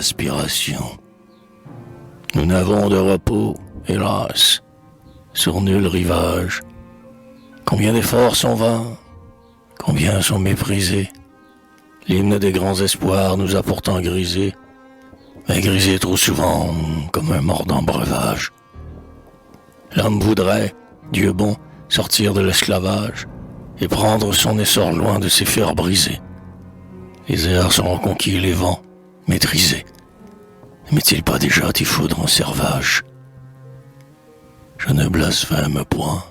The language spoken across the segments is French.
aspiration. Nous n'avons de repos, hélas, sur nul rivage. Combien d'efforts sont vains, combien sont méprisés. L'hymne des grands espoirs nous a pourtant grisés, mais grisés trop souvent comme un mordant breuvage. L'homme voudrait, Dieu bon, sortir de l'esclavage et prendre son essor loin de ses fers brisés. Les airs sont reconquis, les vents maîtrisés. M'est-il pas déjà tes foudres en servage? Je ne blasphème point,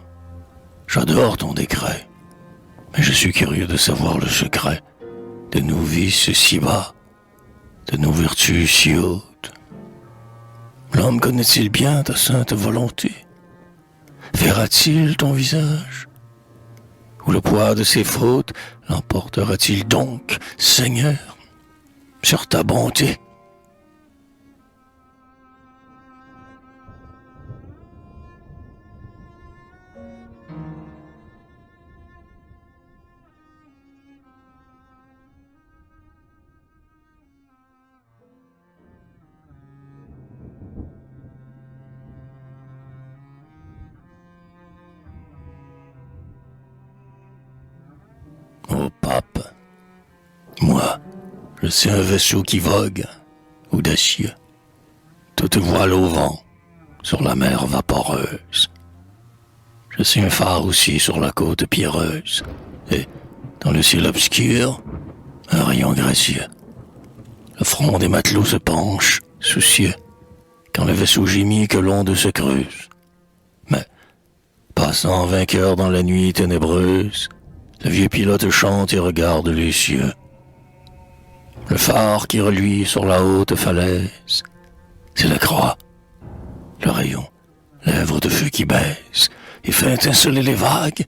j'adore ton décret, mais je suis curieux de savoir le secret de nos vices si bas, de nos vertus si hautes. L'homme connaît-il bien ta sainte volonté? Verra-t-il ton visage? Ou le poids de ses fautes l'emportera-t-il donc, Seigneur, sur ta bonté? Ô pape, moi, je suis un vaisseau qui vogue, audacieux, toute voile au vent, sur la mer vaporeuse. Je suis un phare aussi sur la côte pierreuse, et, dans le ciel obscur, un rayon gracieux. Le front des matelots se penche, soucieux, quand le vaisseau gémit que l'onde se creuse. Mais, passant vainqueur dans la nuit ténébreuse, le vieux pilote chante et regarde les cieux. Le phare qui reluit sur la haute falaise, c'est la croix. Le rayon, lèvre de feu qui baisse et fait étinceler les vagues,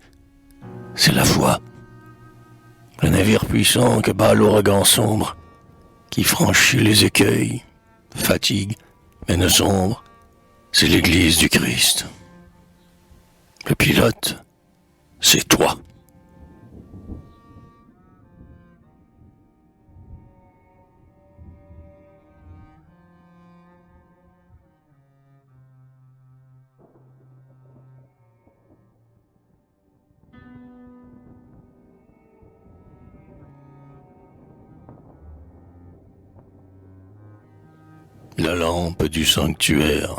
c'est la foi. Le navire puissant que bat l'ouragan sombre, qui franchit les écueils, fatigue, mais ne sombre, c'est l'église du Christ. Le pilote, c'est toi. La lampe du sanctuaire,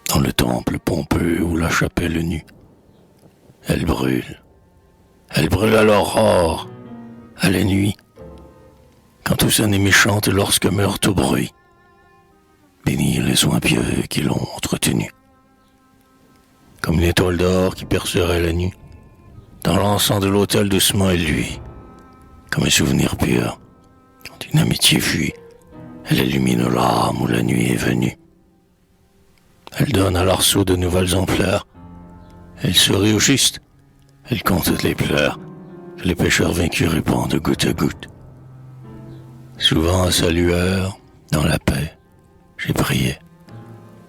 dans le temple pompeux ou la chapelle nue, elle brûle à l'aurore, à la nuit, quand tout sonne est méchante lorsque meurt au bruit. Bénis les soins pieux qui l'ont entretenue. Comme une étoile d'or qui percerait la nuit, dans l'encens de l'autel doucement elle luit, comme un souvenir pur, quand une amitié fuit. Elle illumine l'âme où la nuit est venue. Elle donne à l'arceau de nouvelles ampleurs. Elle sourit au juste. Elle compte les pleurs que les pécheurs vaincus répandent goutte à goutte. Souvent à sa lueur, dans la paix, j'ai prié.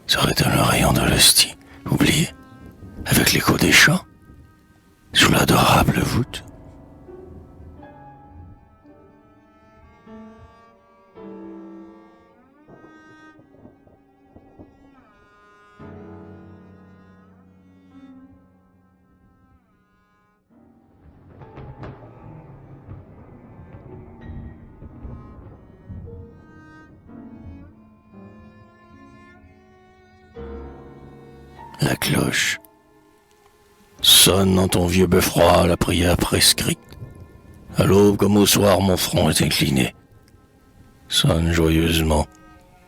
Serait-elle un rayon de l'hostie, oublié, avec l'écho des chants, sous l'adorable voûte? La cloche sonne dans ton vieux beffroi la prière prescrite. À l'aube comme au soir mon front est incliné. Sonne joyeusement.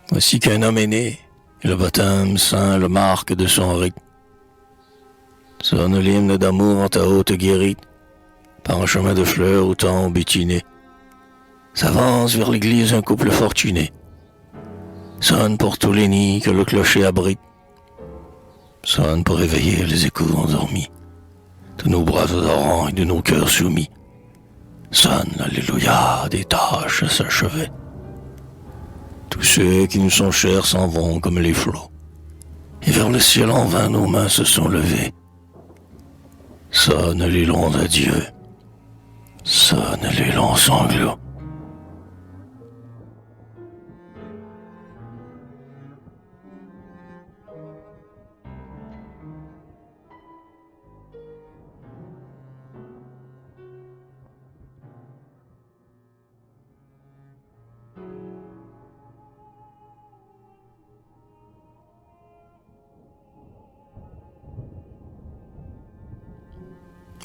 Voici qu'un homme est né, et le baptême saint le marque de son rite. Sonne l'hymne d'amour en ta haute guérite, par un chemin de fleurs au temps butiné. S'avance vers l'église un couple fortuné. Sonne pour tous les nids que le clocher abrite. Sonne pour éveiller les échos endormis de nos bras adorants et de nos cœurs soumis. Sonne, alléluia, des tâches à s'achever. Tous ceux qui nous sont chers s'en vont comme les flots, et vers le ciel en vain nos mains se sont levées. Sonne les longs adieux, sonne les longs sanglots.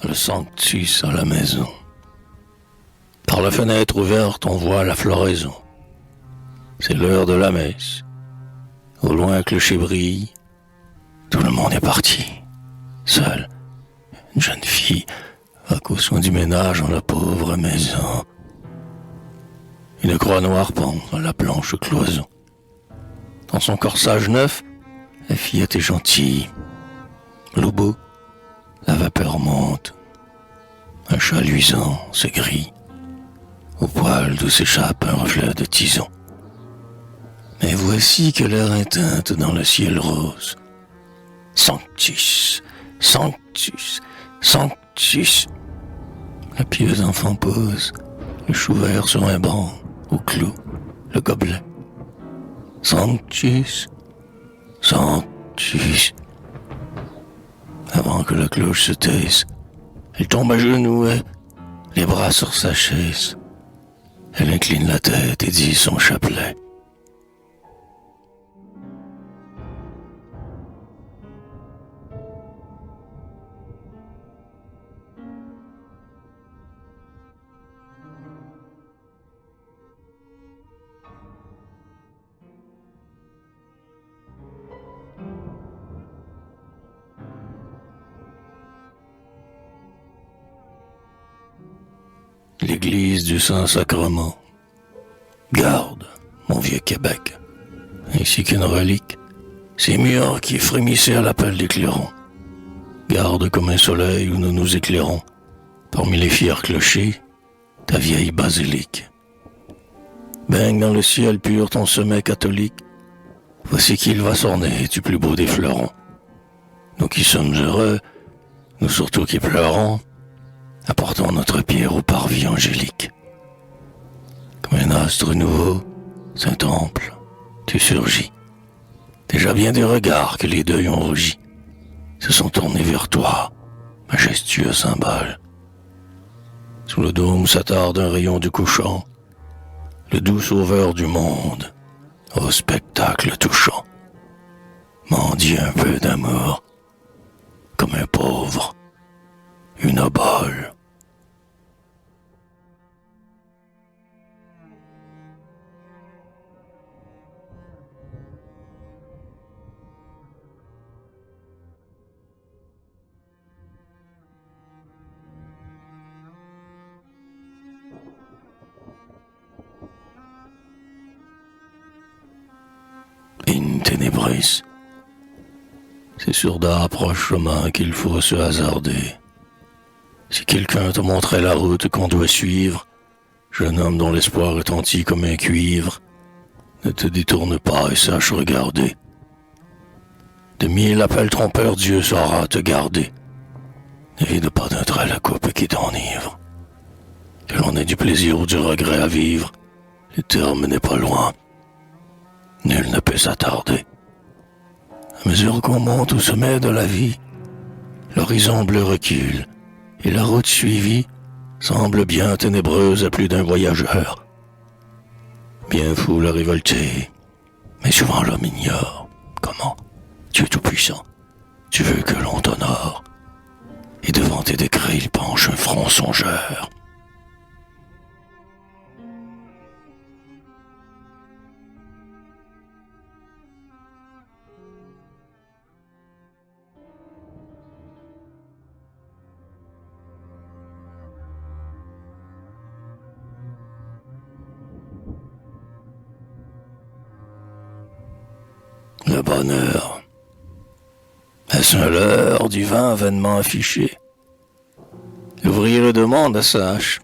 le sanctus à la maison. Par la fenêtre ouverte, on voit la floraison. C'est l'heure de la messe. Au loin, un clocher brille. Tout le monde est parti. Seule, une jeune fille va qu'au soin du ménage dans la pauvre maison. Une croix noire pend à la blanche cloison. Dans son corsage neuf, la fillette est gentille. L'obo, la vapeur monte. Un chat luisant se grille. Au poil d'où s'échappe un reflet de tison. Mais voici que l'air éteinte dans le ciel rose. Sanctus, Sanctus, Sanctus. La pieuse enfant pose le chou vert sur un banc, au clou, le gobelet. Sanctus, Sanctus. Avant que la cloche se taise, elle tombe à genoux et, les bras sur sa chaise. Elle incline la tête et dit son chapelet. L'église du Saint-Sacrement garde mon vieux Québec, ainsi qu'une relique, ces murs qui frémissaient à l'appel des clairons. Garde comme un soleil où nous nous éclairons, parmi les fiers clochers, ta vieille basilique. Baigne dans le ciel pur ton sommet catholique, voici qu'il va s'orner du plus beau des fleurons. Nous qui sommes heureux, nous surtout qui pleurons, apportons notre pierre au parvis angélique. Comme un astre nouveau, Saint-Temple, tu surgis. Déjà bien des regards que les deuils ont rougi se sont tournés vers toi, majestueux symbole. Sous le dôme s'attarde un rayon du couchant, le doux sauveur du monde, au spectacle touchant. Mendie un peu d'amour, comme un pauvre, une obole. In tenebris, c'est sur d'âpres chemins qu'il faut se hasarder. Si quelqu'un te montrait la route qu'on doit suivre, jeune homme dont l'espoir retentit comme un cuivre, ne te détourne pas et sache regarder. De mille appels trompeurs, Dieu saura te garder. Ne vide pas d'un trait la coupe qui t'enivre. Que l'on ait du plaisir ou du regret à vivre, le terme n'est pas loin. Nul ne peut s'attarder. À mesure qu'on monte au sommet de la vie, l'horizon bleu recule, et la route suivie semble bien ténébreuse à plus d'un voyageur. Bien fou la révolter, mais souvent l'homme ignore. Comment, Dieu tout-puissant, tu veux que l'on t'honore, et devant tes décrets il penche un front songeur. Le bonheur, est-ce un leurre divin vainement affiché? L'ouvrier le demande à sa hache,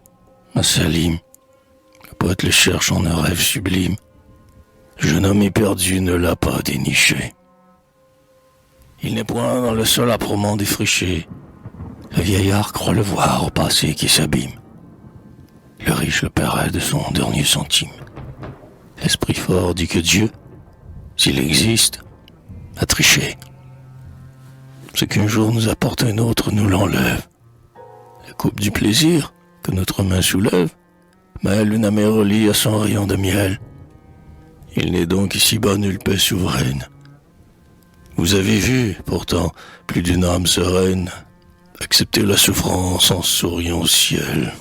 à sa lime. Le poète le cherche en un rêve sublime. Le jeune homme éperdu ne l'a pas déniché. Il n'est point dans le sol âprement défriché. Le vieillard croit le voir au passé qui s'abîme. Le riche le paierait de son dernier centime. L'esprit fort dit que Dieu, s'il existe, a triché. Ce qu'un jour nous apporte un autre nous l'enlève. La coupe du plaisir que notre main soulève mêle une amérolie à son rayon de miel. Il n'est donc ici-bas nulle paix souveraine. Vous avez vu, pourtant, plus d'une âme sereine accepter la souffrance en souriant au ciel.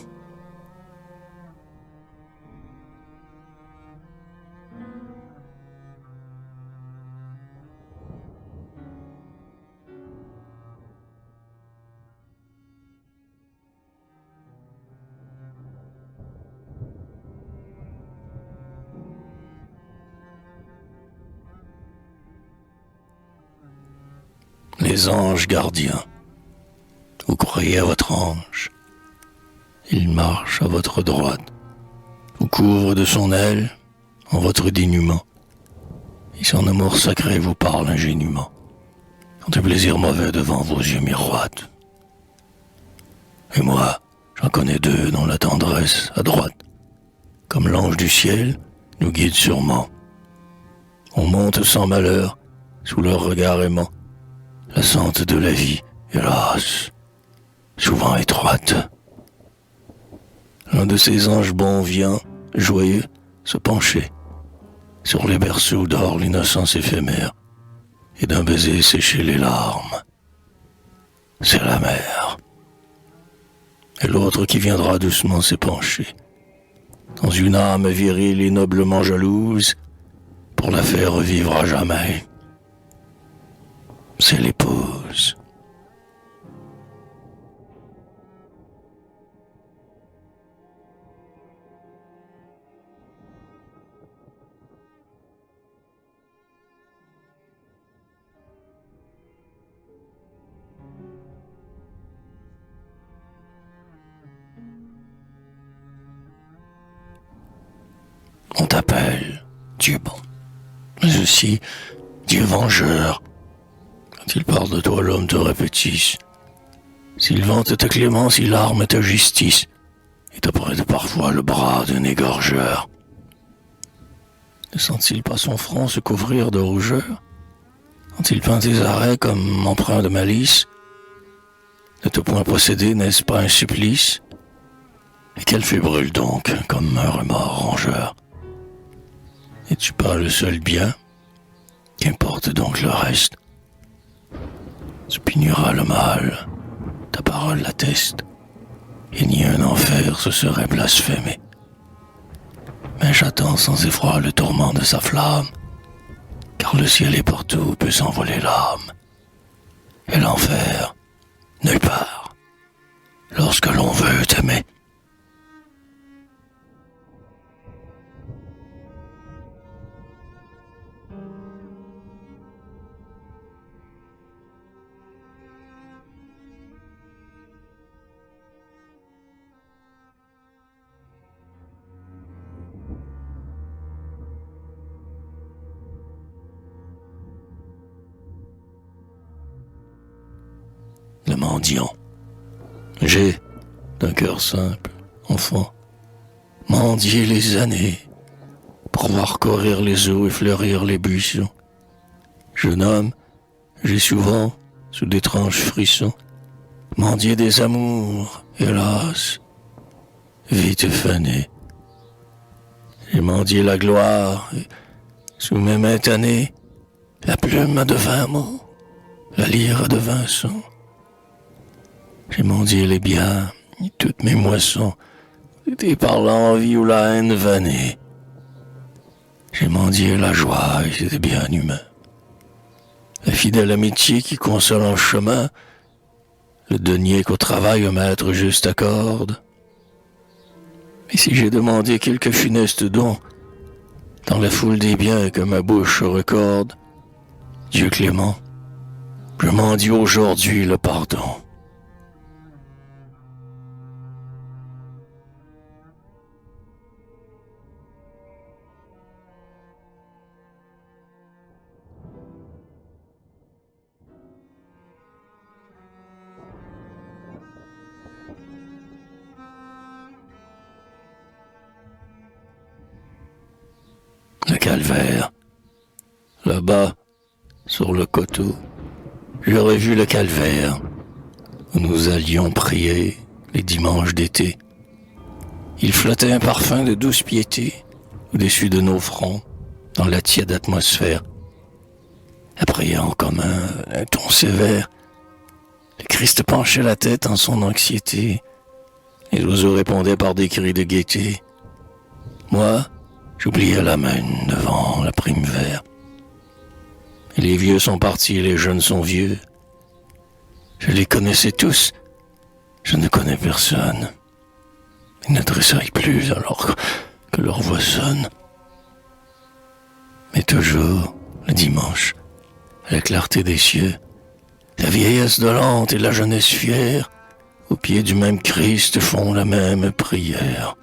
Les anges gardiens, vous croyez à votre ange. Il marche à votre droite, vous couvre de son aile en votre dénuement, et son amour sacré vous parle ingénument, quand un plaisir mauvais devant vos yeux miroite. Et moi, j'en connais deux dont la tendresse à droite, comme l'ange du ciel, nous guide sûrement. On monte sans malheur, sous leur regard aimant, la sente de la vie, hélas, souvent étroite. L'un de ces anges bons vient, joyeux, se pencher sur les berceaux d'or l'innocence éphémère, et d'un baiser sécher les larmes. C'est la mer. Et l'autre qui viendra doucement s'épancher dans une âme virile et noblement jalouse, pour la faire revivre à jamais. C'est l'épouse. On t'appelle Dieu bon, mais aussi Dieu vengeur. Quand il parle de toi, l'homme te répétisse. S'il vante ta clémence, il arme ta justice, et te prête parfois le bras d'un égorgeur. Ne sent-il pas son front se couvrir de rougeur, quand il peint tes arrêts comme empreint de malice? Ne te point posséder, n'est-ce pas un supplice? Et quel feu brûle donc, comme un remords rongeur? N'es-tu pas le seul bien? Qu'importe donc le reste? Tu puniras le mal, ta parole l'atteste, et ni un enfer se serait blasphémé. Mais j'attends sans effroi le tourment de sa flamme, car le ciel est partout, peut s'envoler l'âme. Et l'enfer, nulle part, lorsque l'on veut aimer. Le mendiant. J'ai, d'un cœur simple, enfant, mendié les années, pour voir courir les eaux et fleurir les buissons. Jeune homme, j'ai souvent, sous d'étranges frissons, mendié des amours, hélas, vite fanées. J'ai mendié la gloire, et, sous mes mains tannées, la plume de 20 mots, la lyre de 20 sons. J'ai mendié les biens, et toutes mes moissons, étaient par l'envie ou la haine vannée. J'ai mendié la joie, et c'était bien humain. La fidèle amitié qui console en chemin, le denier qu'au travail un maître juste accorde. Et si j'ai demandé quelques funestes dons, dans la foule des biens que ma bouche recorde, Dieu clément, je mendie aujourd'hui le pardon. Le calvaire. Là-bas, sur le coteau, j'aurais vu le calvaire, où nous allions prier les dimanches d'été. Il flottait un parfum de douce piété au-dessus de nos fronts, dans la tiède atmosphère. Après, en commun, un ton sévère, Le Christ penchait la tête en son anxiété. Les oiseaux répondaient par des cris de gaieté. Moi, j'oubliais la main devant la prime vert. Et les vieux sont partis, les jeunes sont vieux. Je les connaissais tous. Je ne connais personne. Ils ne tressaillent plus alors que leur voix sonne. Mais toujours, le dimanche, à la clarté des cieux, la vieillesse dolente et la jeunesse fière, au pied du même Christ font la même prière.